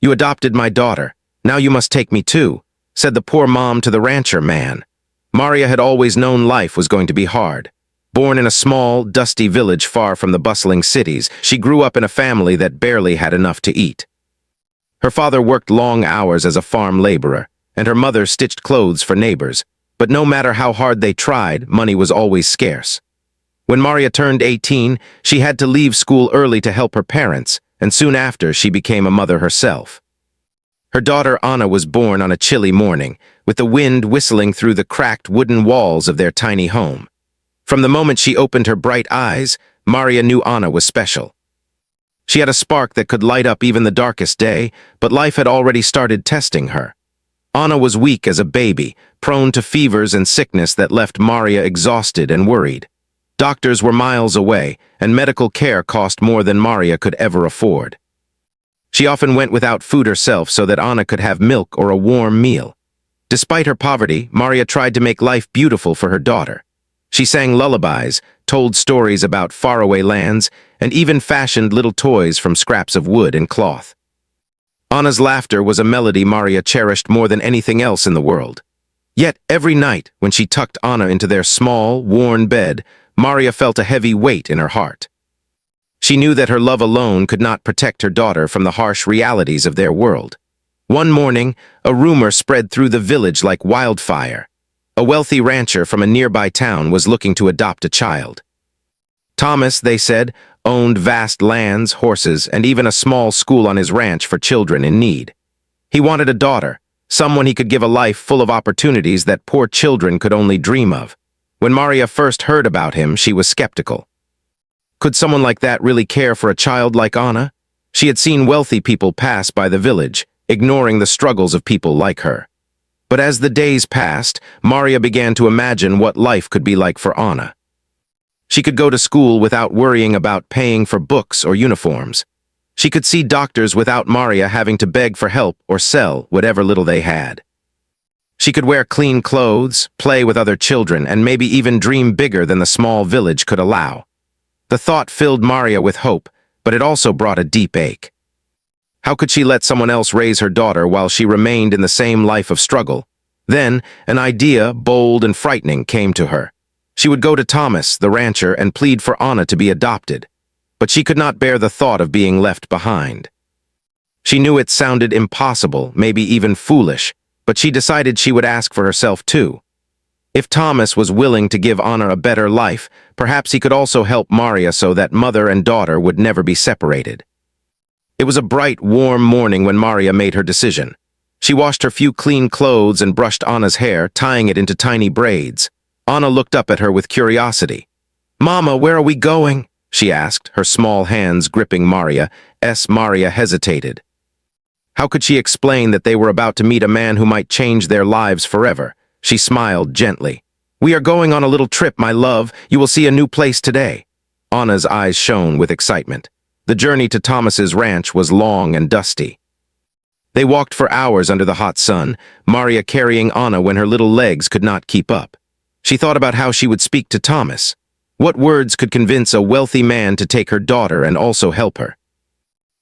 "You adopted my daughter. Now you must take me too," said the poor mom to the rancher man. Maria had always known life was going to be hard. Born in a small, dusty village far from the bustling cities, she grew up in a family that barely had enough to eat. Her father worked long hours as a farm laborer, and her mother stitched clothes for neighbors, but no matter how hard they tried, money was always scarce. When Maria turned 18, she had to leave school early to help her parents, and soon after she became a mother herself. Her daughter Anna was born on a chilly morning, with the wind whistling through the cracked wooden walls of their tiny home. From the moment she opened her bright eyes, Maria knew Anna was special. She had a spark that could light up even the darkest day, but life had already started testing her. Anna was weak as a baby, prone to fevers and sickness that left Maria exhausted and worried. Doctors were miles away, and medical care cost more than Maria could ever afford. She often went without food herself so that Anna could have milk or a warm meal. Despite her poverty, Maria tried to make life beautiful for her daughter. She sang lullabies, told stories about faraway lands, and even fashioned little toys from scraps of wood and cloth. Anna's laughter was a melody Maria cherished more than anything else in the world. Yet every night, when she tucked Anna into their small, worn bed, Maria felt a heavy weight in her heart. She knew that her love alone could not protect her daughter from the harsh realities of their world. One morning, a rumor spread through the village like wildfire. A wealthy rancher from a nearby town was looking to adopt a child. Thomas, they said, owned vast lands, horses, and even a small school on his ranch for children in need. He wanted a daughter, someone he could give a life full of opportunities that poor children could only dream of. When Maria first heard about him, she was skeptical. Could someone like that really care for a child like Anna? She had seen wealthy people pass by the village, ignoring the struggles of people like her. But as the days passed, Maria began to imagine what life could be like for Anna. She could go to school without worrying about paying for books or uniforms. She could see doctors without Maria having to beg for help or sell whatever little they had. She could wear clean clothes, play with other children, and maybe even dream bigger than the small village could allow. The thought filled Maria with hope, but it also brought a deep ache. How could she let someone else raise her daughter while she remained in the same life of struggle? Then, an idea, bold and frightening, came to her. She would go to Thomas, the rancher, and plead for Anna to be adopted. But she could not bear the thought of being left behind. She knew it sounded impossible, maybe even foolish, but she decided she would ask for herself too. If Thomas was willing to give Anna a better life, perhaps he could also help Maria so that mother and daughter would never be separated. It was a bright, warm morning when Maria made her decision. She washed her few clean clothes and brushed Anna's hair, tying it into tiny braids. Anna looked up at her with curiosity. "Mama, where are we going?" she asked, her small hands gripping Maria's. Maria hesitated. How could she explain that they were about to meet a man who might change their lives forever? She smiled gently. "We are going on a little trip, my love. You will see a new place today." Anna's eyes shone with excitement. The journey to Thomas's ranch was long and dusty. They walked for hours under the hot sun, Maria carrying Anna when her little legs could not keep up. She thought about how she would speak to Thomas. What words could convince a wealthy man to take her daughter and also help her?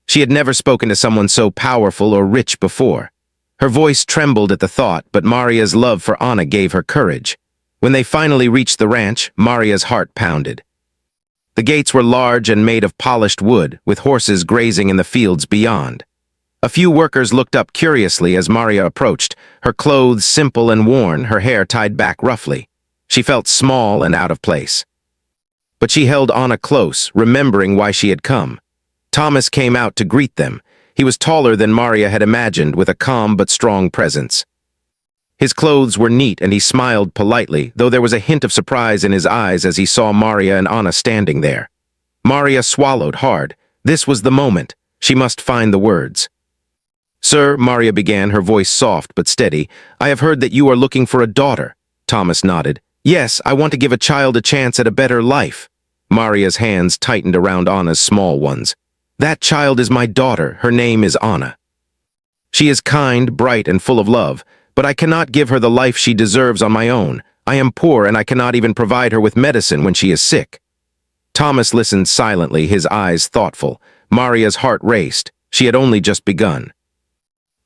She had never spoken to someone so powerful or rich before. Her voice trembled at the thought, but Maria's love for Anna gave her courage. When they finally reached the ranch, Maria's heart pounded. The gates were large and made of polished wood, with horses grazing in the fields beyond. A few workers looked up curiously as Maria approached, her clothes simple and worn, her hair tied back roughly. She felt small and out of place. But she held Anna close, remembering why she had come. Thomas came out to greet them. He was taller than Maria had imagined, with a calm but strong presence. His clothes were neat and he smiled politely, though there was a hint of surprise in his eyes as he saw Maria and Anna standing there. Maria swallowed hard. This was the moment. She must find the words. "Sir," Maria began, her voice soft but steady, "I have heard that you are looking for a daughter." Thomas nodded. "Yes, I want to give a child a chance at a better life." Maria's hands tightened around Anna's small ones. "That child is my daughter. Her name is Anna. She is kind, bright, and full of love, but I cannot give her the life she deserves on my own. I am poor and I cannot even provide her with medicine when she is sick." Thomas listened silently, his eyes thoughtful. Maria's heart raced. She had only just begun.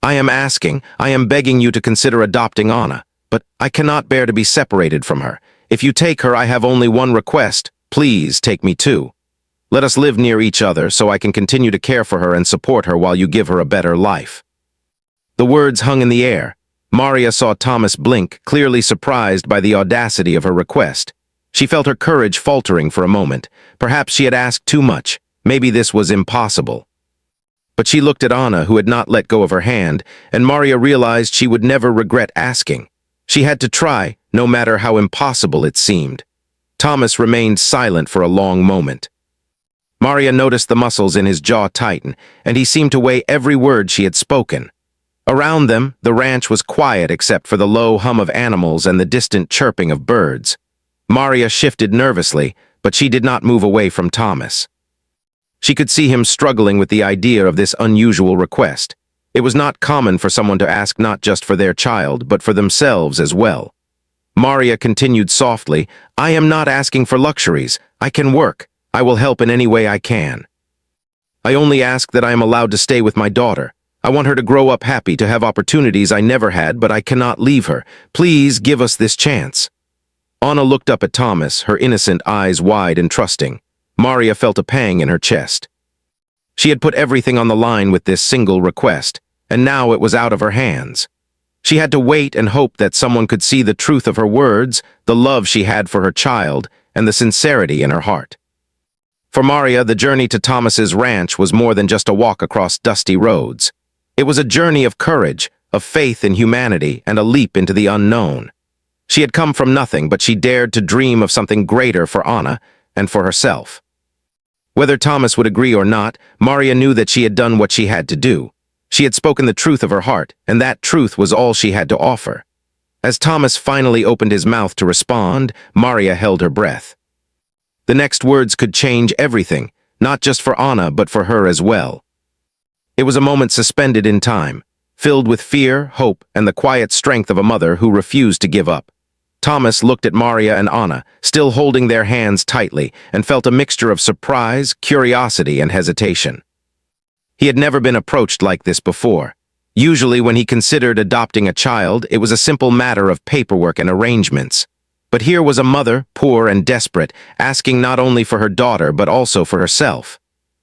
I am begging you to consider adopting Anna, but I cannot bear to be separated from her. If you take her, I have only one request. Please take me too. Let us live near each other so I can continue to care for her and support her while you give her a better life." The words hung in the air. Maria saw Thomas blink, clearly surprised by the audacity of her request. She felt her courage faltering for a moment. Perhaps she had asked too much. Maybe this was impossible. But she looked at Anna, who had not let go of her hand, and Maria realized she would never regret asking. She had to try, no matter how impossible it seemed. Thomas remained silent for a long moment. Maria noticed the muscles in his jaw tighten, and he seemed to weigh every word she had spoken. Around them, the ranch was quiet except for the low hum of animals and the distant chirping of birds. Maria shifted nervously, but she did not move away from Thomas. She could see him struggling with the idea of this unusual request. It was not common for someone to ask not just for their child, but for themselves as well. Maria continued softly, "I am not asking for luxuries. I can work. I will help in any way I can. I only ask that I am allowed to stay with my daughter. I want her to grow up happy, to have opportunities I never had, but I cannot leave her. Please give us this chance." Anna looked up at Thomas, her innocent eyes wide and trusting. Maria felt a pang in her chest. She had put everything on the line with this single request, and now it was out of her hands. She had to wait and hope that someone could see the truth of her words, the love she had for her child, and the sincerity in her heart. For Maria, the journey to Thomas's ranch was more than just a walk across dusty roads. It was a journey of courage, of faith in humanity, and a leap into the unknown. She had come from nothing, but she dared to dream of something greater for Anna and for herself. Whether Thomas would agree or not, Maria knew that she had done what she had to do. She had spoken the truth of her heart, and that truth was all she had to offer. As Thomas finally opened his mouth to respond, Maria held her breath. The next words could change everything, not just for Anna, but for her as well. It was a moment suspended in time, filled with fear, hope, and the quiet strength of a mother who refused to give up. Thomas looked at Maria and Anna, still holding their hands tightly, and felt a mixture of surprise, curiosity, and hesitation. He had never been approached like this before. Usually when he considered adopting a child, it was a simple matter of paperwork and arrangements. But here was a mother, poor and desperate, asking not only for her daughter but also for herself.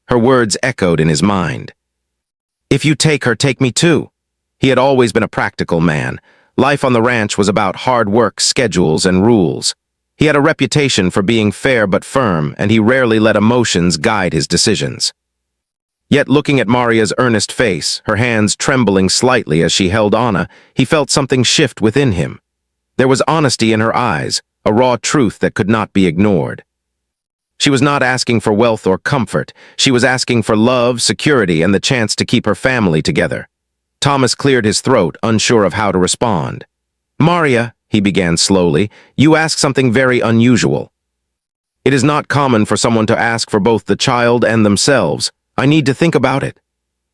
Her words echoed in his mind. "If you take her, take me too." He had always been a practical man. Life on the ranch was about hard work, schedules, and rules. He had a reputation for being fair but firm, and he rarely let emotions guide his decisions. Yet looking at Maria's earnest face, her hands trembling slightly as she held Anna, he felt something shift within him. There was honesty in her eyes, a raw truth that could not be ignored. She was not asking for wealth or comfort. She was asking for love, security, and the chance to keep her family together. Thomas cleared his throat, unsure of how to respond. "Maria," he began slowly, "you ask something very unusual. It is not common for someone to ask for both the child and themselves. I need to think about it."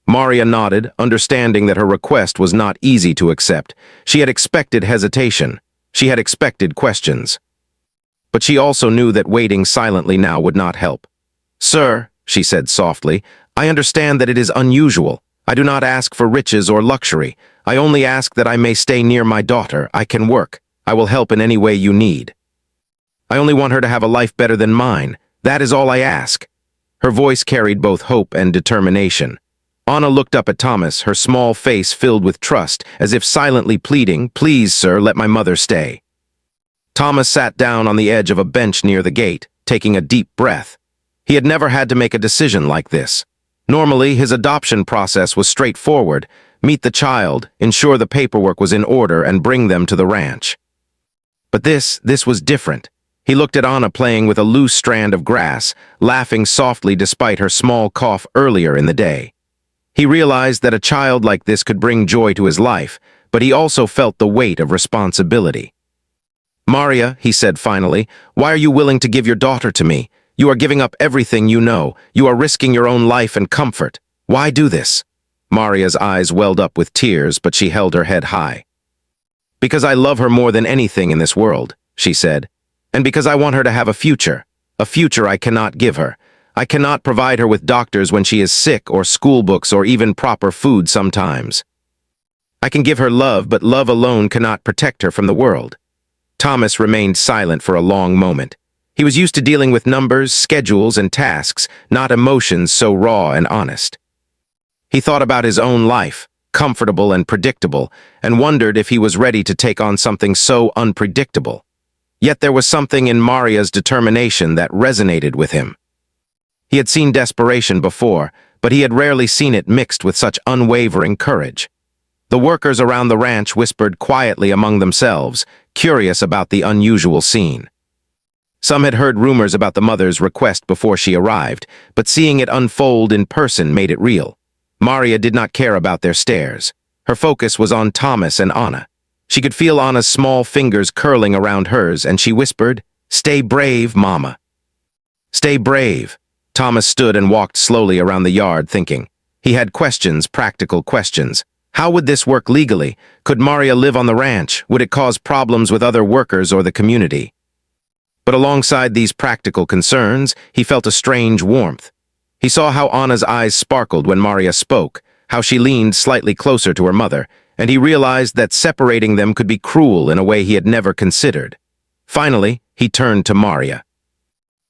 Maria nodded, understanding that her request was not easy to accept. She had expected hesitation. She had expected questions. But she also knew that waiting silently now would not help. "Sir," she said softly, "I understand that it is unusual. I do not ask for riches or luxury. I only ask that I may stay near my daughter. I can work. I will help in any way you need. I only want her to have a life better than mine. That is all I ask." Her voice carried both hope and determination. Anna looked up at Thomas, her small face filled with trust, as if silently pleading, "Please, sir, let my mother stay." Thomas sat down on the edge of a bench near the gate, taking a deep breath. He had never had to make a decision like this. Normally, his adoption process was straightforward: meet the child, ensure the paperwork was in order, and bring them to the ranch. But this was different. He looked at Anna playing with a loose strand of grass, laughing softly despite her small cough earlier in the day. He realized that a child like this could bring joy to his life, but he also felt the weight of responsibility. "Maria," he said finally, "why are you willing to give your daughter to me? You are giving up everything you know. You are risking your own life and comfort. Why do this?" Maria's eyes welled up with tears, but she held her head high. "Because I love her more than anything in this world," she said, "and because I want her to have a future I cannot give her. I cannot provide her with doctors when she is sick, or school books, or even proper food sometimes." I can give her love, but love alone cannot protect her from the world." Thomas remained silent for a long moment. He was used to dealing with numbers, schedules, and tasks, not emotions so raw and honest. He thought about his own life, comfortable and predictable, and wondered if he was ready to take on something so unpredictable. Yet there was something in Maria's determination that resonated with him. He had seen desperation before, but he had rarely seen it mixed with such unwavering courage. The workers around the ranch whispered quietly among themselves, curious about the unusual scene. Some had heard rumors about the mother's request before she arrived, but seeing it unfold in person made it real. Maria did not care about their stares. Her focus was on Thomas and Anna. She could feel Anna's small fingers curling around hers, and she whispered, "Stay brave, Mama." "Stay brave." Thomas stood and walked slowly around the yard, thinking. He had questions, practical questions. How would this work legally? Could Maria live on the ranch? Would it cause problems with other workers or the community? But alongside these practical concerns, he felt a strange warmth. He saw how Anna's eyes sparkled when Maria spoke, how she leaned slightly closer to her mother, and he realized that separating them could be cruel in a way he had never considered. Finally, he turned to Maria.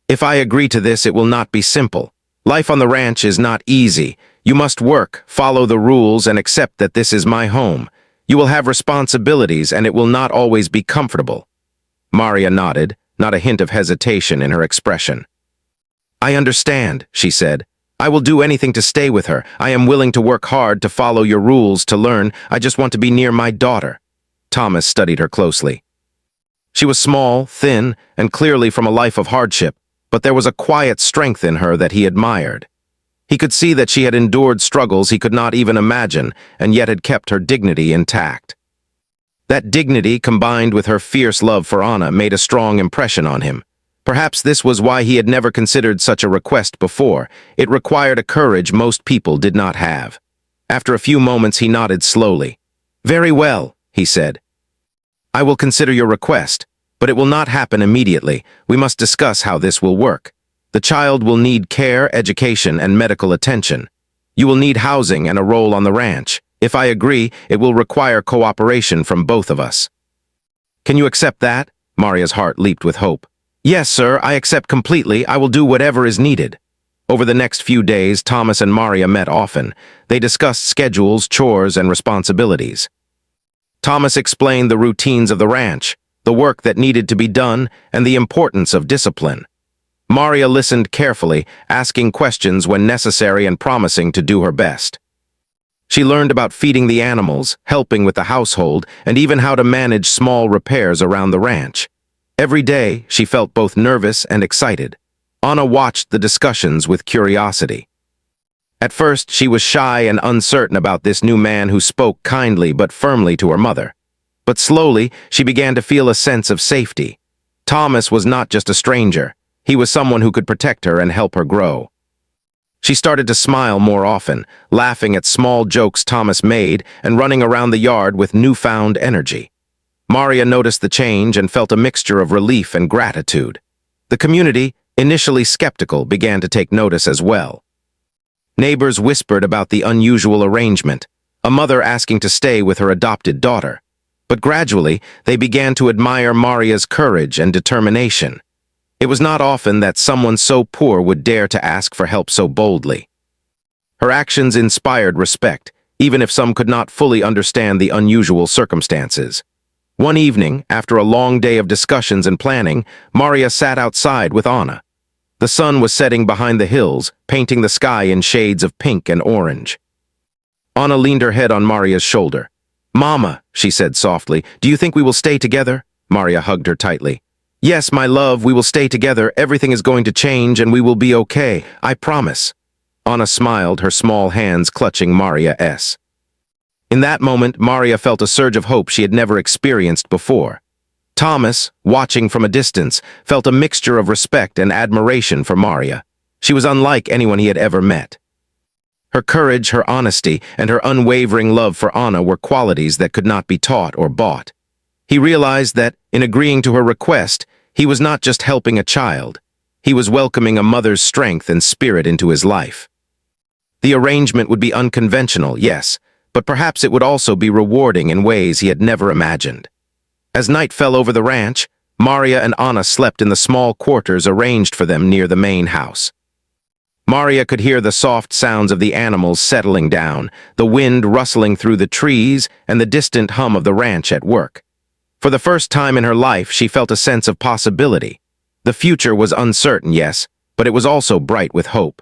"If I agree to this, it will not be simple. Life on the ranch is not easy. You must work, follow the rules, and accept that this is my home. You will have responsibilities, and it will not always be comfortable." Maria nodded, not a hint of hesitation in her expression. "I understand," she said. "I will do anything to stay with her. I am willing to work hard, to follow your rules, to learn. I just want to be near my daughter." Thomas studied her closely. She was small, thin, and clearly from a life of hardship, but there was a quiet strength in her that he admired. He could see that she had endured struggles he could not even imagine, and yet had kept her dignity intact. That dignity, combined with her fierce love for Anna, made a strong impression on him. Perhaps this was why he had never considered such a request before. It required a courage most people did not have. After a few moments, he nodded slowly. "Very well," he said. "I will consider your request, but it will not happen immediately. We must discuss how this will work. The child will need care, education, and medical attention. You will need housing and a role on the ranch. If I agree, it will require cooperation from both of us." "Can you accept that?" Maria's heart leaped with hope. "Yes, sir, I accept completely. I will do whatever is needed." Over the next few days, Thomas and Maria met often. They discussed schedules, chores, and responsibilities. Thomas explained the routines of the ranch, the work that needed to be done, and the importance of discipline. Maria listened carefully, asking questions when necessary and promising to do her best. She learned about feeding the animals, helping with the household, and even how to manage small repairs around the ranch. Every day, she felt both nervous and excited. Anna watched the discussions with curiosity. At first, she was shy and uncertain about this new man who spoke kindly but firmly to her mother. But slowly, she began to feel a sense of safety. Thomas was not just a stranger. He was someone who could protect her and help her grow. She started to smile more often, laughing at small jokes Thomas made and running around the yard with newfound energy. Maria noticed the change and felt a mixture of relief and gratitude. The community, initially skeptical, began to take notice as well. Neighbors whispered about the unusual arrangement, a mother asking to stay with her adopted daughter. But gradually, they began to admire Maria's courage and determination. It was not often that someone so poor would dare to ask for help so boldly. Her actions inspired respect, even if some could not fully understand the unusual circumstances. One evening, after a long day of discussions and planning, Maria sat outside with Anna. The sun was setting behind the hills, painting the sky in shades of pink and orange. Anna leaned her head on Maria's shoulder. "Mama," she said softly, "do you think we will stay together?" Maria hugged her tightly. "Yes, my love, we will stay together. Everything is going to change and we will be okay. I promise." Anna smiled, her small hands clutching Maria's. In that moment, Maria felt a surge of hope she had never experienced before. Thomas, watching from a distance, felt a mixture of respect and admiration for Maria. She was unlike anyone he had ever met. Her courage, her honesty, and her unwavering love for Anna were qualities that could not be taught or bought. He realized that, in agreeing to her request, he was not just helping a child. He was welcoming a mother's strength and spirit into his life. The arrangement would be unconventional, yes, but perhaps it would also be rewarding in ways he had never imagined. As night fell over the ranch, Maria and Anna slept in the small quarters arranged for them near the main house. Maria could hear the soft sounds of the animals settling down, the wind rustling through the trees, and the distant hum of the ranch at work. For the first time in her life, she felt a sense of possibility. The future was uncertain, yes, but it was also bright with hope.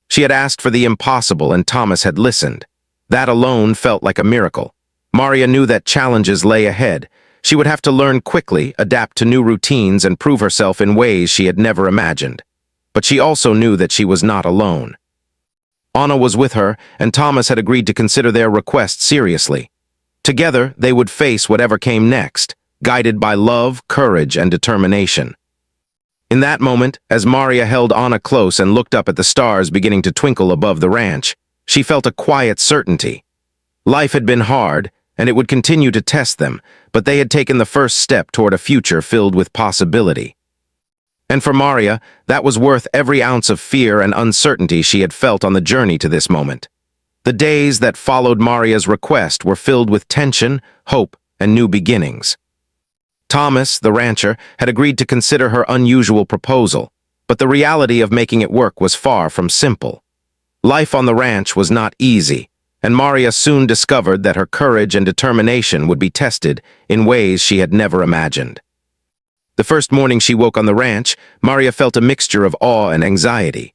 She had asked for the impossible, and Thomas had listened. That alone felt like a miracle. Maria knew that challenges lay ahead. She would have to learn quickly, adapt to new routines, and prove herself in ways she had never imagined. But she also knew that she was not alone. Anna was with her, and Thomas had agreed to consider their request seriously. Together, they would face whatever came next, guided by love, courage, and determination. In that moment, as Maria held Anna close and looked up at the stars beginning to twinkle above the ranch, she felt a quiet certainty. Life had been hard, and it would continue to test them, but they had taken the first step toward a future filled with possibility. And for Maria, that was worth every ounce of fear and uncertainty she had felt on the journey to this moment. The days that followed Maria's request were filled with tension, hope, and new beginnings. Thomas, the rancher, had agreed to consider her unusual proposal, but the reality of making it work was far from simple. Life on the ranch was not easy, and Maria soon discovered that her courage and determination would be tested in ways she had never imagined. The first morning she woke on the ranch, Maria felt a mixture of awe and anxiety.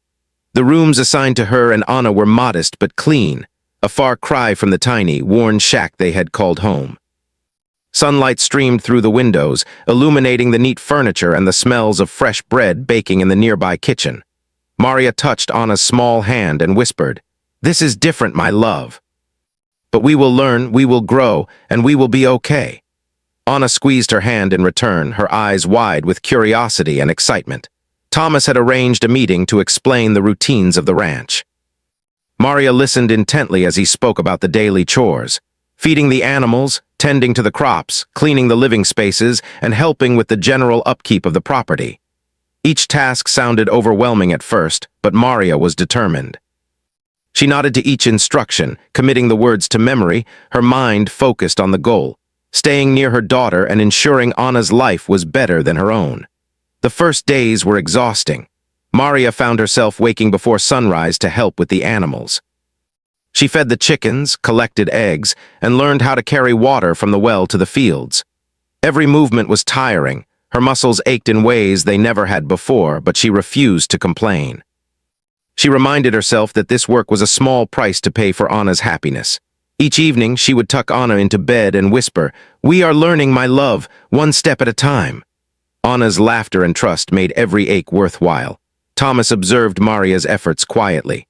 The rooms assigned to her and Anna were modest but clean, a far cry from the tiny, worn shack they had called home. Sunlight streamed through the windows, illuminating the neat furniture and the smells of fresh bread baking in the nearby kitchen. Maria touched Anna's small hand and whispered, "This is different, my love. But we will learn, we will grow, and we will be okay." Anna squeezed her hand in return, her eyes wide with curiosity and excitement. Thomas had arranged a meeting to explain the routines of the ranch. Maria listened intently as he spoke about the daily chores, feeding the animals, tending to the crops, cleaning the living spaces, and helping with the general upkeep of the property. Each task sounded overwhelming at first, but Maria was determined. She nodded to each instruction, committing the words to memory, her mind focused on the goal, staying near her daughter and ensuring Anna's life was better than her own. The first days were exhausting. Maria found herself waking before sunrise to help with the animals. She fed the chickens, collected eggs, and learned how to carry water from the well to the fields. Every movement was tiring. Her muscles ached in ways they never had before, but she refused to complain. She reminded herself that this work was a small price to pay for Anna's happiness. Each evening, she would tuck Anna into bed and whisper, "We are learning, my love, one step at a time." Anna's laughter and trust made every ache worthwhile. Thomas observed Maria's efforts quietly.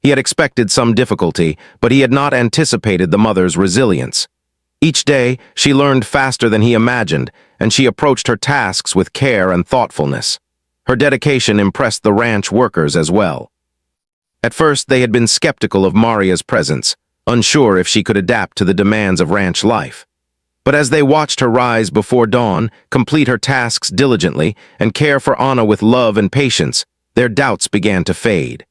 He had expected some difficulty, but he had not anticipated the mother's resilience. Each day, she learned faster than he imagined, and she approached her tasks with care and thoughtfulness. Her dedication impressed the ranch workers as well. At first, they had been skeptical of Maria's presence, unsure if she could adapt to the demands of ranch life. But as they watched her rise before dawn, complete her tasks diligently, and care for Anna with love and patience, their doubts began to fade.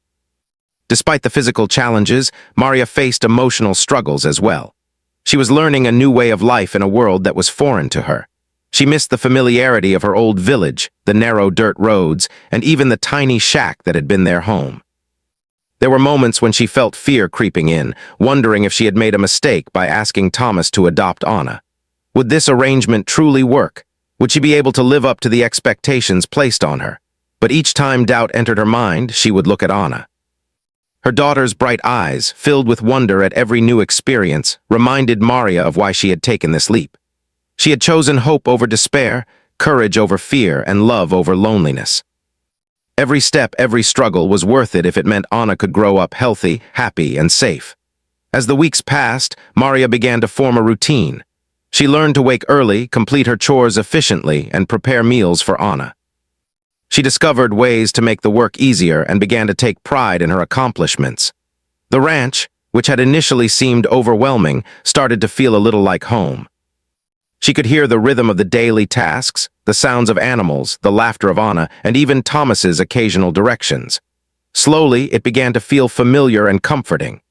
Despite the physical challenges, Maria faced emotional struggles as well. She was learning a new way of life in a world that was foreign to her. She missed the familiarity of her old village, the narrow dirt roads, and even the tiny shack that had been their home. There were moments when she felt fear creeping in, wondering if she had made a mistake by asking Thomas to adopt Anna. Would this arrangement truly work? Would she be able to live up to the expectations placed on her? But each time doubt entered her mind, she would look at Anna. Her daughter's bright eyes, filled with wonder at every new experience, reminded Maria of why she had taken this leap. She had chosen hope over despair, courage over fear, and love over loneliness. Every step, every struggle was worth it if it meant Anna could grow up healthy, happy, and safe. As the weeks passed, Maria began to form a routine. She learned to wake early, complete her chores efficiently, and prepare meals for Anna. She discovered ways to make the work easier and began to take pride in her accomplishments. The ranch, which had initially seemed overwhelming, started to feel a little like home. She could hear the rhythm of the daily tasks, the sounds of animals, the laughter of Anna, and even Thomas's occasional directions. Slowly, it began to feel familiar and comforting.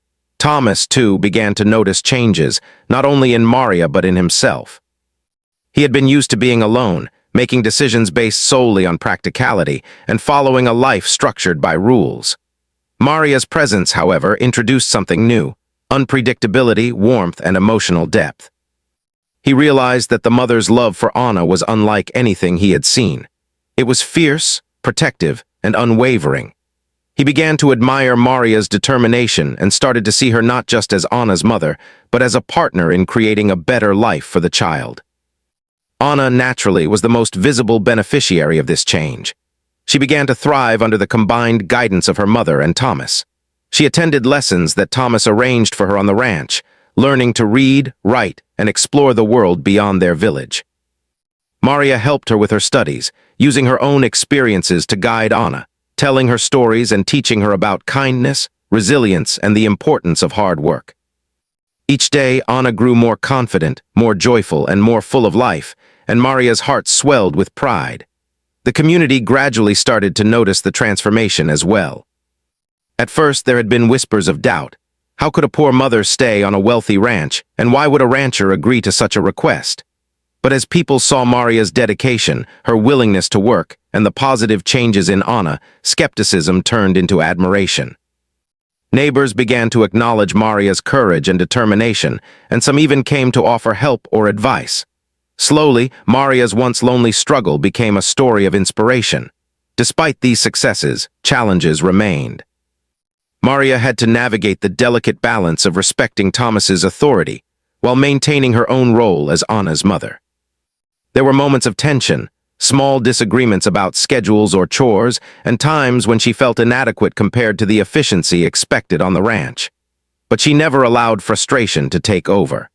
Thomas, too, began to notice changes, not only in Maria but in himself. He had been used to being alone, making decisions based solely on practicality and following a life structured by rules. Maria's presence, however, introduced something new: unpredictability, warmth, and emotional depth. He realized that the mother's love for Anna was unlike anything he had seen. It was fierce, protective, and unwavering. He began to admire Maria's determination and started to see her not just as Anna's mother, but as a partner in creating a better life for the child. Anna, naturally, was the most visible beneficiary of this change. She began to thrive under the combined guidance of her mother and Thomas. She attended lessons that Thomas arranged for her on the ranch, learning to read, write, and explore the world beyond their village. Maria helped her with her studies, using her own experiences to guide Anna, telling her stories and teaching her about kindness, resilience, and the importance of hard work. Each day, Anna grew more confident, more joyful, and more full of life, and Maria's heart swelled with pride. The community gradually started to notice the transformation as well. At first, there had been whispers of doubt. How could a poor mother stay on a wealthy ranch, and why would a rancher agree to such a request? But as people saw Maria's dedication, her willingness to work, and the positive changes in Anna, skepticism turned into admiration. Neighbors began to acknowledge Maria's courage and determination, and some even came to offer help or advice. Slowly, Maria's once lonely struggle became a story of inspiration. Despite these successes, challenges remained. Maria had to navigate the delicate balance of respecting Thomas's authority, while maintaining her own role as Anna's mother. There were moments of tension, small disagreements about schedules or chores, and times when she felt inadequate compared to the efficiency expected on the ranch. But she never allowed frustration to take over.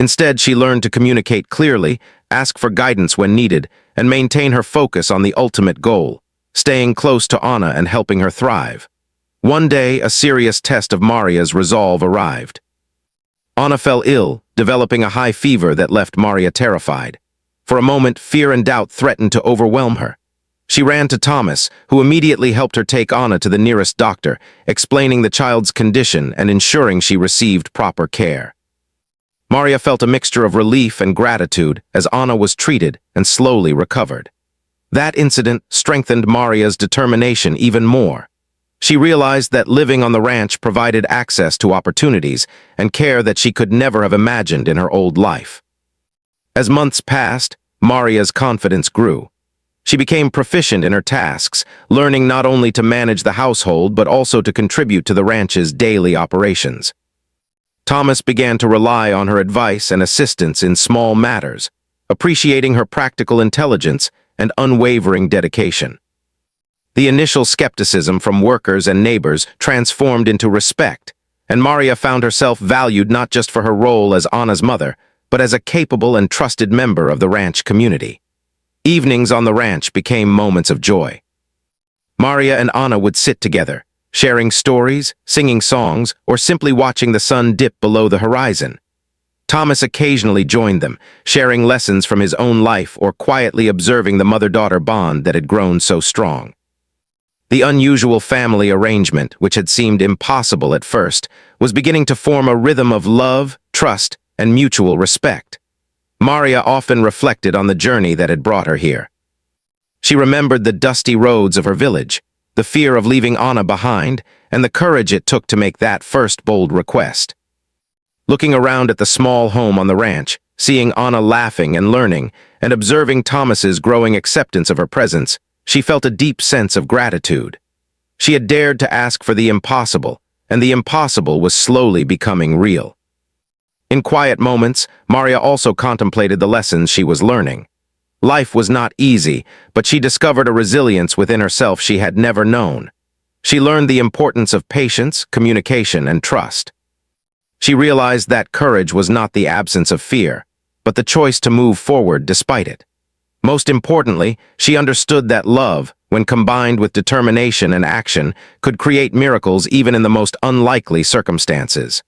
Instead, she learned to communicate clearly, ask for guidance when needed, and maintain her focus on the ultimate goal, staying close to Anna and helping her thrive. One day, a serious test of Maria's resolve arrived. Anna fell ill, developing a high fever that left Maria terrified. For a moment, fear and doubt threatened to overwhelm her. She ran to Thomas, who immediately helped her take Anna to the nearest doctor, explaining the child's condition and ensuring she received proper care. Maria felt a mixture of relief and gratitude as Anna was treated and slowly recovered. That incident strengthened Maria's determination even more. She realized that living on the ranch provided access to opportunities and care that she could never have imagined in her old life. As months passed, Maria's confidence grew. She became proficient in her tasks, learning not only to manage the household but also to contribute to the ranch's daily operations. Thomas began to rely on her advice and assistance in small matters, appreciating her practical intelligence and unwavering dedication. The initial skepticism from workers and neighbors transformed into respect, and Maria found herself valued not just for her role as Anna's mother, but as a capable and trusted member of the ranch community. Evenings on the ranch became moments of joy. Maria and Anna would sit together, sharing stories, singing songs, or simply watching the sun dip below the horizon. Thomas occasionally joined them, sharing lessons from his own life or quietly observing the mother-daughter bond that had grown so strong. The unusual family arrangement, which had seemed impossible at first, was beginning to form a rhythm of love, trust, and mutual respect. Maria often reflected on the journey that had brought her here. She remembered the dusty roads of her village, the fear of leaving Anna behind, and the courage it took to make that first bold request. Looking around at the small home on the ranch, seeing Anna laughing and learning, and observing Thomas's growing acceptance of her presence, she felt a deep sense of gratitude. She had dared to ask for the impossible, and the impossible was slowly becoming real. In quiet moments, Maria also contemplated the lessons she was learning. Life was not easy, but she discovered a resilience within herself she had never known. She learned the importance of patience, communication, and trust. She realized that courage was not the absence of fear, but the choice to move forward despite it. Most importantly, she understood that love, when combined with determination and action, could create miracles even in the most unlikely circumstances.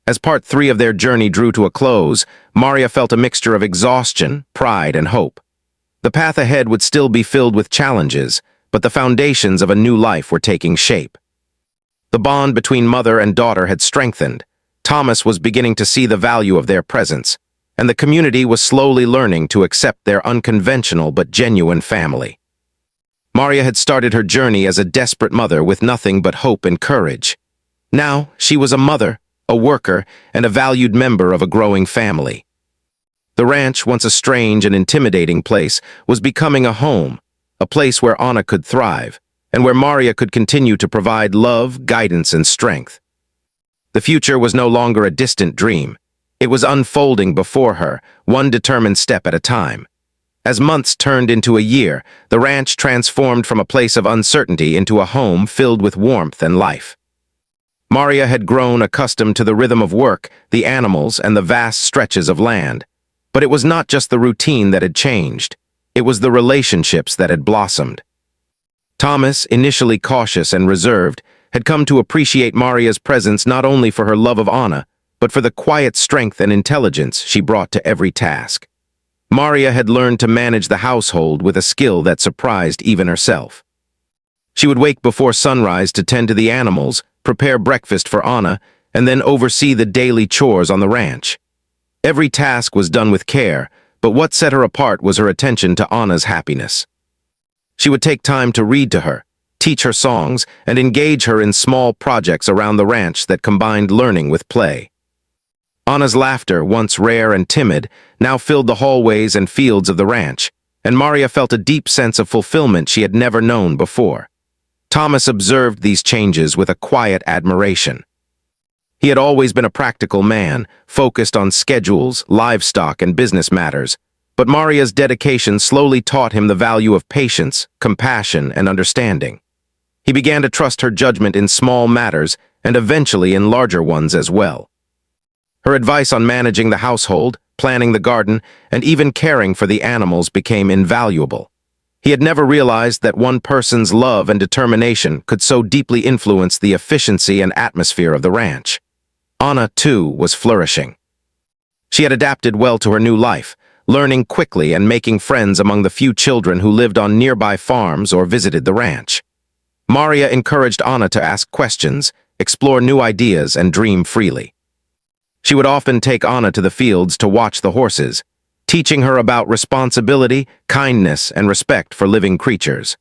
As part 3 of their journey drew to a close, Maria felt a mixture of exhaustion, pride, and hope. The path ahead would still be filled with challenges, but the foundations of a new life were taking shape. The bond between mother and daughter had strengthened. Thomas was beginning to see the value of their presence, and the community was slowly learning to accept their unconventional but genuine family. Maria had started her journey as a desperate mother with nothing but hope and courage. Now, she was a mother, a worker, and a valued member of a growing family. The ranch, once a strange and intimidating place, was becoming a home, a place where Anna could thrive, and where Maria could continue to provide love, guidance, and strength. The future was no longer a distant dream. It was unfolding before her, one determined step at a time. As months turned into a year, the ranch transformed from a place of uncertainty into a home filled with warmth and life. Maria had grown accustomed to the rhythm of work, the animals, and the vast stretches of land. But it was not just the routine that had changed. It was the relationships that had blossomed. Thomas, initially cautious and reserved, had come to appreciate Maria's presence not only for her love of Anna, but for the quiet strength and intelligence she brought to every task. Maria had learned to manage the household with a skill that surprised even herself. She would wake before sunrise to tend to the animals, prepare breakfast for Anna, and then oversee the daily chores on the ranch. Every task was done with care, but what set her apart was her attention to Anna's happiness. She would take time to read to her, teach her songs, and engage her in small projects around the ranch that combined learning with play. Anna's laughter, once rare and timid, now filled the hallways and fields of the ranch, and Maria felt a deep sense of fulfillment she had never known before. Thomas observed these changes with a quiet admiration. He had always been a practical man, focused on schedules, livestock, and business matters, but Maria's dedication slowly taught him the value of patience, compassion, and understanding. He began to trust her judgment in small matters and eventually in larger ones as well. Her advice on managing the household, planning the garden, and even caring for the animals became invaluable. He had never realized that one person's love and determination could so deeply influence the efficiency and atmosphere of the ranch. Anna, too, was flourishing. She had adapted well to her new life, learning quickly and making friends among the few children who lived on nearby farms or visited the ranch. Maria encouraged Anna to ask questions, explore new ideas, and dream freely. She would often take Anna to the fields to watch the horses, teaching her about responsibility, kindness, and respect for living creatures.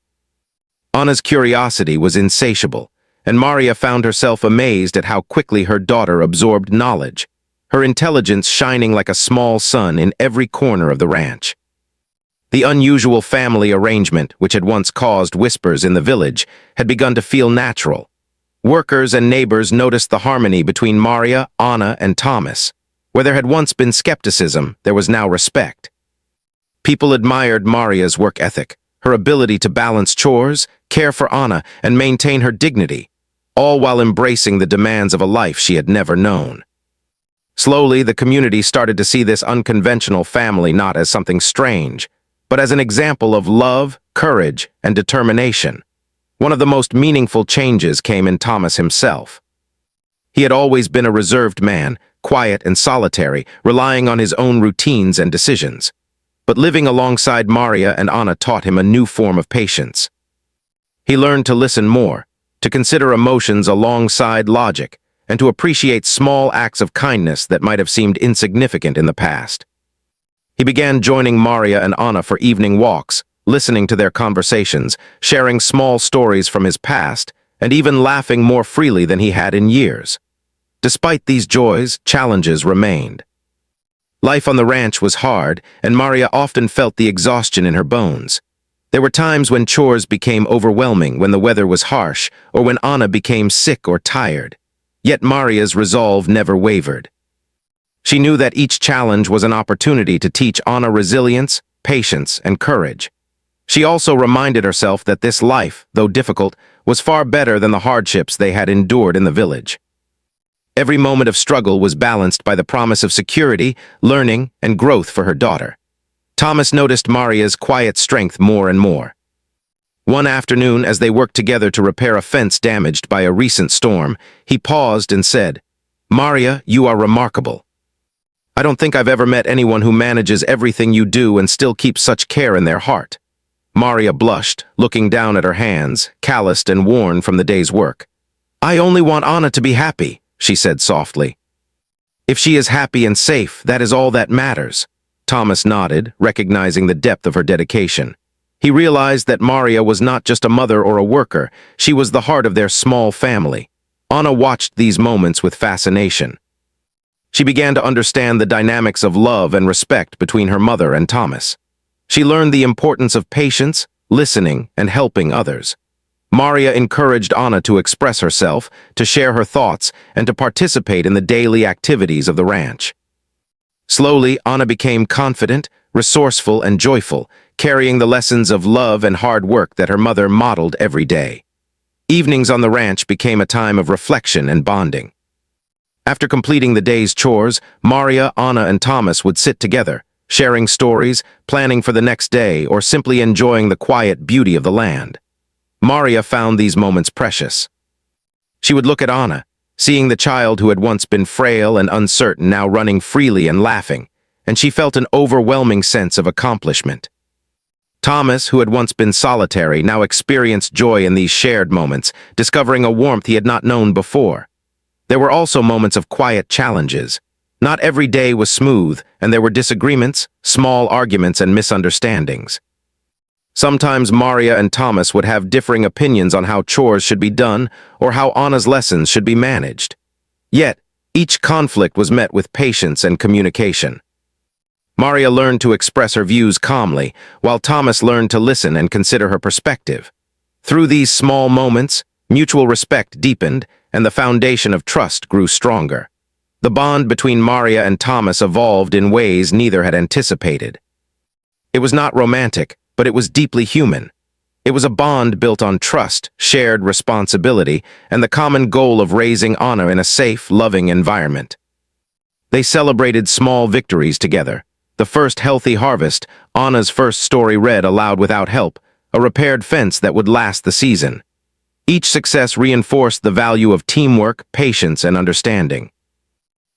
Anna's curiosity was insatiable, and Maria found herself amazed at how quickly her daughter absorbed knowledge, her intelligence shining like a small sun in every corner of the ranch. The unusual family arrangement, which had once caused whispers in the village, had begun to feel natural. Workers and neighbors noticed the harmony between Maria, Anna, and Thomas. Where there had once been skepticism, there was now respect. People admired Maria's work ethic, her ability to balance chores, care for Anna, and maintain her dignity, all while embracing the demands of a life she had never known. Slowly, the community started to see this unconventional family not as something strange, but as an example of love, courage, and determination. One of the most meaningful changes came in Thomas himself. He had always been a reserved man, quiet and solitary, relying on his own routines and decisions. But living alongside Maria and Anna taught him a new form of patience. He learned to listen more, to consider emotions alongside logic, and to appreciate small acts of kindness that might have seemed insignificant in the past. He began joining Maria and Anna for evening walks, listening to their conversations, sharing small stories from his past, and even laughing more freely than he had in years. Despite these joys, challenges remained. Life on the ranch was hard, and Maria often felt the exhaustion in her bones. There were times when chores became overwhelming, when the weather was harsh, or when Anna became sick or tired. Yet Maria's resolve never wavered. She knew that each challenge was an opportunity to teach Anna resilience, patience, and courage. She also reminded herself that this life, though difficult, was far better than the hardships they had endured in the village. Every moment of struggle was balanced by the promise of security, learning, and growth for her daughter. Thomas noticed Maria's quiet strength more and more. One afternoon, as they worked together to repair a fence damaged by a recent storm, he paused and said, "Maria, you are remarkable. I don't think I've ever met anyone who manages everything you do and still keeps such care in their heart." Maria blushed, looking down at her hands, calloused and worn from the day's work. "I only want Anna to be happy," she said softly. "If she is happy and safe, that is all that matters." Thomas nodded, recognizing the depth of her dedication. He realized that Maria was not just a mother or a worker, she was the heart of their small family. Anna watched these moments with fascination. She began to understand the dynamics of love and respect between her mother and Thomas. She learned the importance of patience, listening, and helping others. Maria encouraged Anna to express herself, to share her thoughts, and to participate in the daily activities of the ranch. Slowly, Anna became confident, resourceful, and joyful, carrying the lessons of love and hard work that her mother modeled every day. Evenings on the ranch became a time of reflection and bonding. After completing the day's chores, Maria, Anna, and Thomas would sit together, sharing stories, planning for the next day, or simply enjoying the quiet beauty of the land. Maria found these moments precious. She would look at Anna, seeing the child who had once been frail and uncertain now running freely and laughing, and she felt an overwhelming sense of accomplishment. Thomas, who had once been solitary, now experienced joy in these shared moments, discovering a warmth he had not known before. There were also moments of quiet challenges. Not every day was smooth, and there were disagreements, small arguments, and misunderstandings. Sometimes Maria and Thomas would have differing opinions on how chores should be done or how Anna's lessons should be managed. Yet, each conflict was met with patience and communication. Maria learned to express her views calmly, while Thomas learned to listen and consider her perspective. Through these small moments, mutual respect deepened, and the foundation of trust grew stronger. The bond between Maria and Thomas evolved in ways neither had anticipated. It was not romantic, but it was deeply human. It was a bond built on trust, shared responsibility, and the common goal of raising Anna in a safe, loving environment. They celebrated small victories together. The first healthy harvest, Anna's first story read aloud without help, a repaired fence that would last the season. Each success reinforced the value of teamwork, patience, and understanding.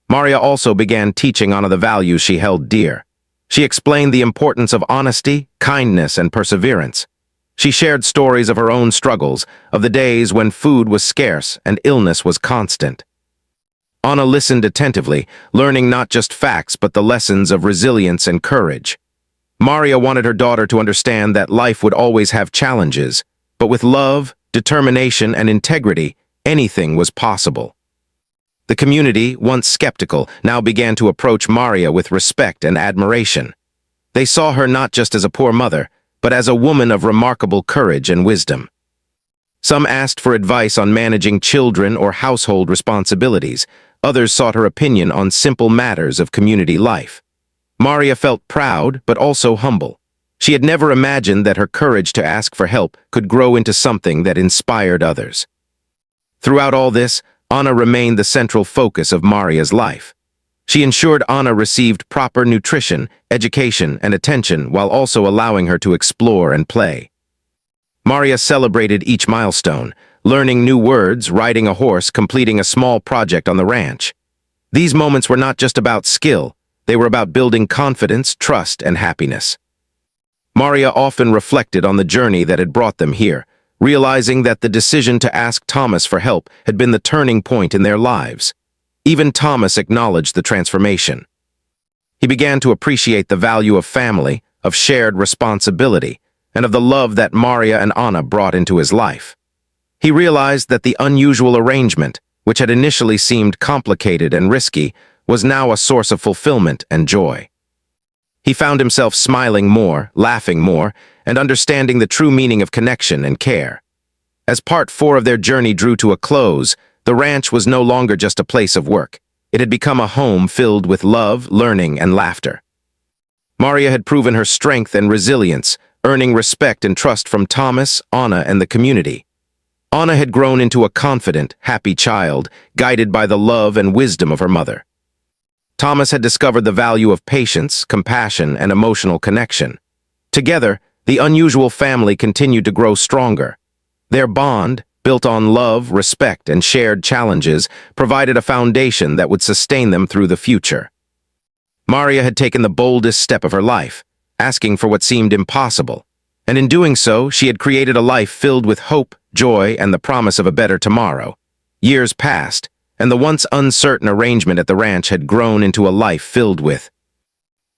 Maria also began teaching Anna the values she held dear. She explained the importance of honesty, kindness, and perseverance. She shared stories of her own struggles, of the days when food was scarce and illness was constant. Anna listened attentively, learning not just facts but the lessons of resilience and courage. Maria wanted her daughter to understand that life would always have challenges, but with love, determination, and integrity, anything was possible. The community, once skeptical, now began to approach Maria with respect and admiration. They saw her not just as a poor mother, but as a woman of remarkable courage and wisdom. Some asked for advice on managing children or household responsibilities. Others sought her opinion on simple matters of community life. Maria felt proud, but also humble. She had never imagined that her courage to ask for help could grow into something that inspired others. Throughout all this, Anna remained the central focus of Maria's life. She ensured Anna received proper nutrition, education, and attention while also allowing her to explore and play. Maria celebrated each milestone, learning new words, riding a horse, completing a small project on the ranch. These moments were not just about skill, they were about building confidence, trust, and happiness. Maria often reflected on the journey that had brought them here, realizing that the decision to ask Thomas for help had been the turning point in their lives. Even Thomas acknowledged the transformation. He began to appreciate the value of family, of shared responsibility, and of the love that Maria and Anna brought into his life. He realized that the unusual arrangement, which had initially seemed complicated and risky, was now a source of fulfillment and joy. He found himself smiling more, laughing more, and understanding the true meaning of connection and care. As part 4 of their journey drew to a close, the ranch was no longer just a place of work. It had become a home filled with love, learning, and laughter. Maria had proven her strength and resilience, earning respect and trust from Thomas, Anna, and the community. Anna had grown into a confident, happy child, guided by the love and wisdom of her mother. Thomas had discovered the value of patience, compassion, and emotional connection. Together, the unusual family continued to grow stronger. Their bond, built on love, respect, and shared challenges, provided a foundation that would sustain them through the future. Maria had taken the boldest step of her life, asking for what seemed impossible, and in doing so, she had created a life filled with hope, joy, and the promise of a better tomorrow. Years passed, and the once uncertain arrangement at the ranch had grown into a life filled with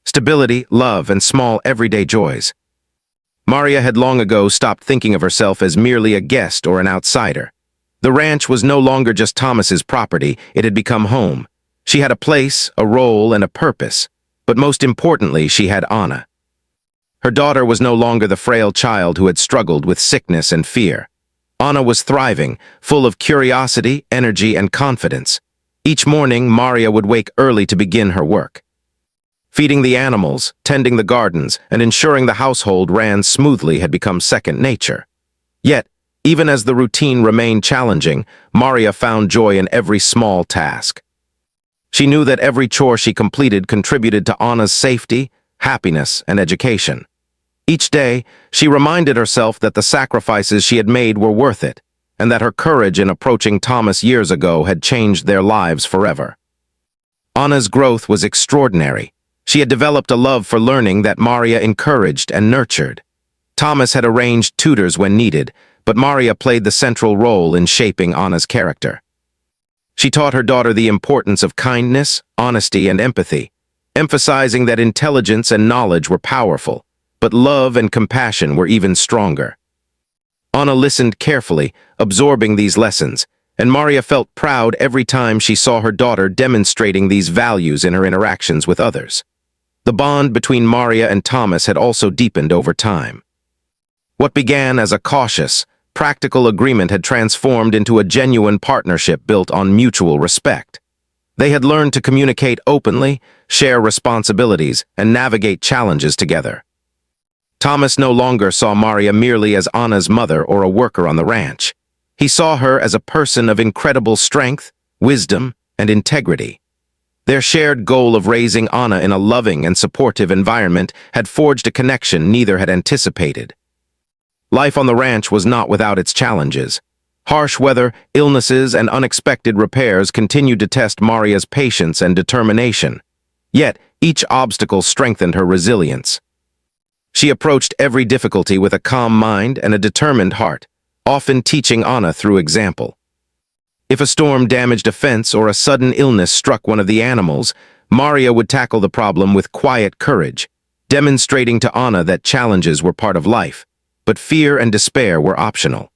stability, love, and small everyday joys. Maria had long ago stopped thinking of herself as merely a guest or an outsider. The ranch was no longer just Thomas's property, it had become home. She had a place, a role, and a purpose, but most importantly, she had Anna. Her daughter was no longer the frail child who had struggled with sickness and fear. Anna was thriving, full of curiosity, energy, and confidence. Each morning, Maria would wake early to begin her work. Feeding the animals, tending the gardens, and ensuring the household ran smoothly had become second nature. Yet, even as the routine remained challenging, Maria found joy in every small task. She knew that every chore she completed contributed to Anna's safety, happiness, and education. Each day, she reminded herself that the sacrifices she had made were worth it, and that her courage in approaching Thomas years ago had changed their lives forever. Anna's growth was extraordinary. She had developed a love for learning that Maria encouraged and nurtured. Thomas had arranged tutors when needed, but Maria played the central role in shaping Anna's character. She taught her daughter the importance of kindness, honesty, and empathy, emphasizing that intelligence and knowledge were powerful, but love and compassion were even stronger. Anna listened carefully, absorbing these lessons, and Maria felt proud every time she saw her daughter demonstrating these values in her interactions with others. The bond between Maria and Thomas had also deepened over time. What began as a cautious, practical agreement had transformed into a genuine partnership built on mutual respect. They had learned to communicate openly, share responsibilities, and navigate challenges together. Thomas no longer saw Maria merely as Anna's mother or a worker on the ranch. He saw her as a person of incredible strength, wisdom, and integrity. Their shared goal of raising Anna in a loving and supportive environment had forged a connection neither had anticipated. Life on the ranch was not without its challenges. Harsh weather, illnesses, and unexpected repairs continued to test Maria's patience and determination. Yet, each obstacle strengthened her resilience. She approached every difficulty with a calm mind and a determined heart, often teaching Anna through example. If a storm damaged a fence or a sudden illness struck one of the animals, Maria would tackle the problem with quiet courage, demonstrating to Anna that challenges were part of life, but fear and despair were optional.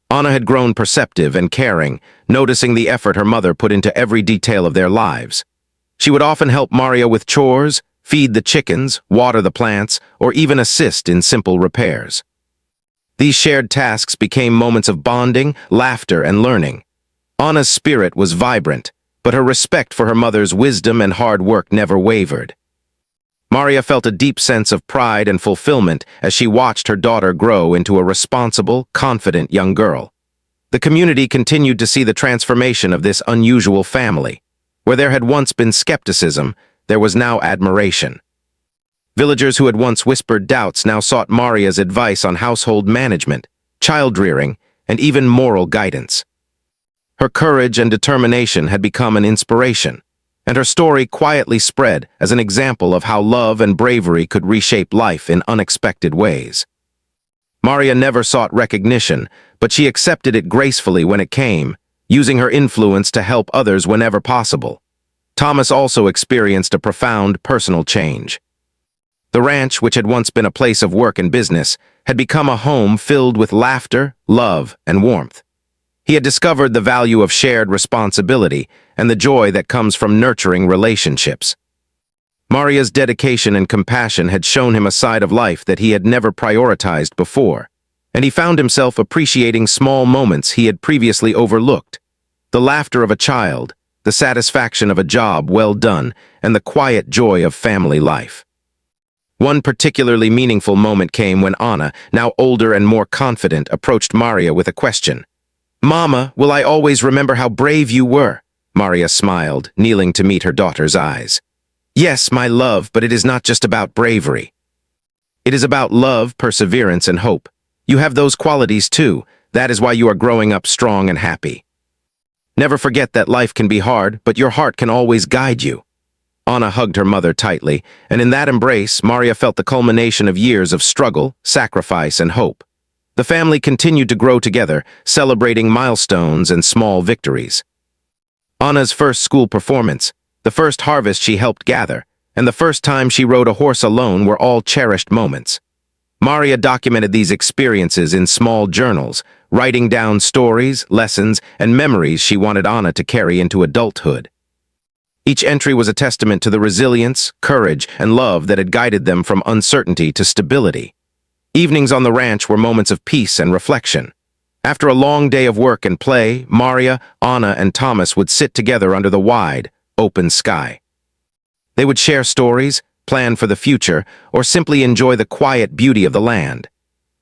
Anna had grown perceptive and caring, noticing the effort her mother put into every detail of their lives. She would often help Maria with chores, feed the chickens, water the plants, or even assist in simple repairs. These shared tasks became moments of bonding, laughter, and learning. Anna's spirit was vibrant, but her respect for her mother's wisdom and hard work never wavered. Maria felt a deep sense of pride and fulfillment as she watched her daughter grow into a responsible, confident young girl. The community continued to see the transformation of this unusual family. Where there had once been skepticism, there was now admiration. Villagers who had once whispered doubts now sought Maria's advice on household management, child-rearing, and even moral guidance. Her courage and determination had become an inspiration, and her story quietly spread as an example of how love and bravery could reshape life in unexpected ways. Maria never sought recognition, but she accepted it gracefully when it came, using her influence to help others whenever possible. Thomas also experienced a profound personal change. The ranch, which had once been a place of work and business, had become a home filled with laughter, love, and warmth. He had discovered the value of shared responsibility and the joy that comes from nurturing relationships. Maria's dedication and compassion had shown him a side of life that he had never prioritized before, and he found himself appreciating small moments he had previously overlooked. The laughter of a child, the satisfaction of a job well done, and the quiet joy of family life. One particularly meaningful moment came when Anna, now older and more confident, approached Maria with a question. "Mama, will I always remember how brave you were?" Maria smiled, kneeling to meet her daughter's eyes. "Yes, my love, but it is not just about bravery. It is about love, perseverance, and hope. You have those qualities too. That is why you are growing up strong and happy. Never forget that life can be hard, but your heart can always guide you." Anna hugged her mother tightly, and in that embrace, Maria felt the culmination of years of struggle, sacrifice, and hope. The family continued to grow together, celebrating milestones and small victories. Anna's first school performance, the first harvest she helped gather, and the first time she rode a horse alone were all cherished moments. Maria documented these experiences in small journals, writing down stories, lessons, and memories she wanted Anna to carry into adulthood. Each entry was a testament to the resilience, courage, and love that had guided them from uncertainty to stability. Evenings on the ranch were moments of peace and reflection. After a long day of work and play, Maria, Anna, and Thomas would sit together under the wide, open sky. They would share stories, plan for the future, or simply enjoy the quiet beauty of the land.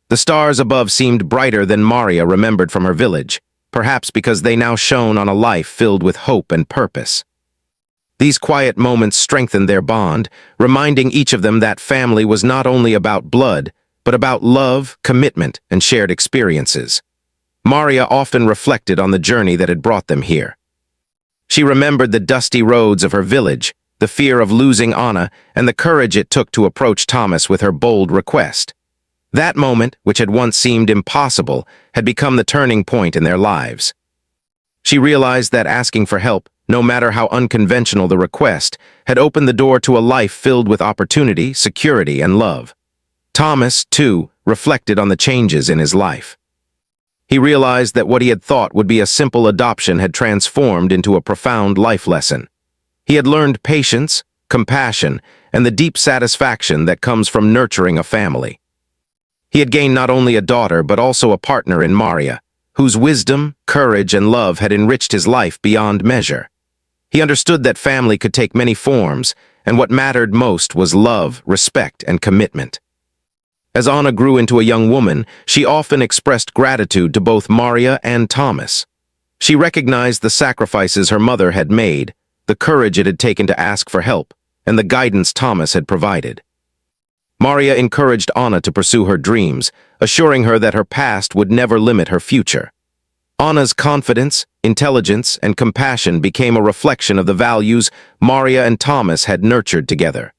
The stars above seemed brighter than Maria remembered from her village, perhaps because they now shone on a life filled with hope and purpose. These quiet moments strengthened their bond, reminding each of them that family was not only about blood, but about love, commitment, and shared experiences. Maria often reflected on the journey that had brought them here. She remembered the dusty roads of her village, the fear of losing Anna, and the courage it took to approach Thomas with her bold request. That moment, which had once seemed impossible, had become the turning point in their lives. She realized that asking for help, no matter how unconventional the request, had opened the door to a life filled with opportunity, security, and love. Thomas, too, reflected on the changes in his life. He realized that what he had thought would be a simple adoption had transformed into a profound life lesson. He had learned patience, compassion, and the deep satisfaction that comes from nurturing a family. He had gained not only a daughter but also a partner in Maria, whose wisdom, courage, and love had enriched his life beyond measure. He understood that family could take many forms, and what mattered most was love, respect, and commitment. As Anna grew into a young woman, she often expressed gratitude to both Maria and Thomas. She recognized the sacrifices her mother had made, the courage it had taken to ask for help, and the guidance Thomas had provided. Maria encouraged Anna to pursue her dreams, assuring her that her past would never limit her future. Anna's confidence, intelligence, and compassion became a reflection of the values Maria and Thomas had nurtured together.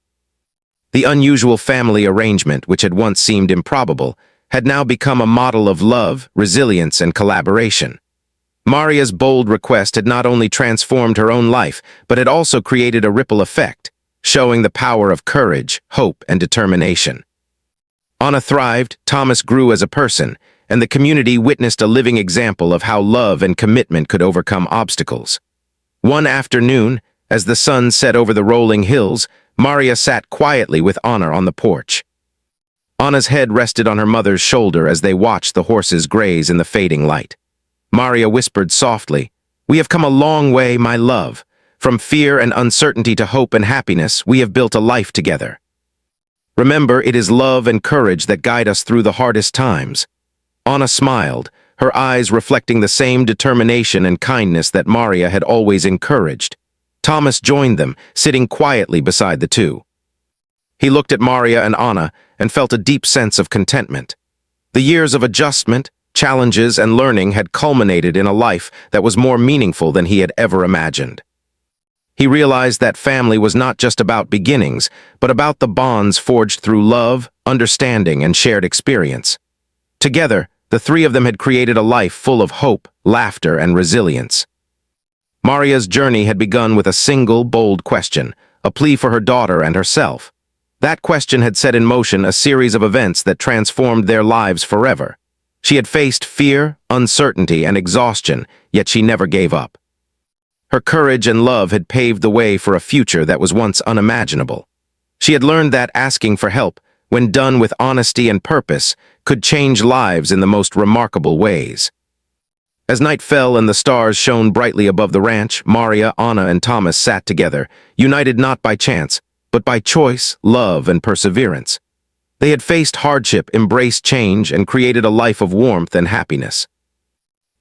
The unusual family arrangement, which had once seemed improbable, had now become a model of love, resilience, and collaboration. Maria's bold request had not only transformed her own life, but had also created a ripple effect, showing the power of courage, hope, and determination. Anna thrived, Thomas grew as a person, and the community witnessed a living example of how love and commitment could overcome obstacles. One afternoon, as the sun set over the rolling hills, Maria sat quietly with Anna on the porch. Anna's head rested on her mother's shoulder as they watched the horses graze in the fading light. Maria whispered softly, "We have come a long way, my love. From fear and uncertainty to hope and happiness, we have built a life together. Remember, it is love and courage that guide us through the hardest times." Anna smiled, her eyes reflecting the same determination and kindness that Maria had always encouraged. Thomas joined them, sitting quietly beside the two. He looked at Maria and Anna and felt a deep sense of contentment. The years of adjustment, challenges, and learning had culminated in a life that was more meaningful than he had ever imagined. He realized that family was not just about beginnings, but about the bonds forged through love, understanding, and shared experience. Together, the three of them had created a life full of hope, laughter, and resilience. Maria's journey had begun with a single, bold question, a plea for her daughter and herself. That question had set in motion a series of events that transformed their lives forever. She had faced fear, uncertainty, and exhaustion, yet she never gave up. Her courage and love had paved the way for a future that was once unimaginable. She had learned that asking for help, when done with honesty and purpose, could change lives in the most remarkable ways. As night fell and the stars shone brightly above the ranch, Maria, Anna, and Thomas sat together, united not by chance, but by choice, love, and perseverance. They had faced hardship, embraced change, and created a life of warmth and happiness.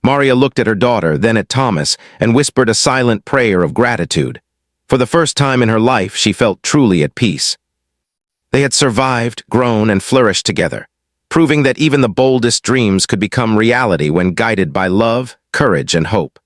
Maria looked at her daughter, then at Thomas, and whispered a silent prayer of gratitude. For the first time in her life, she felt truly at peace. They had survived, grown, and flourished together, proving that even the boldest dreams could become reality when guided by love, courage, and hope.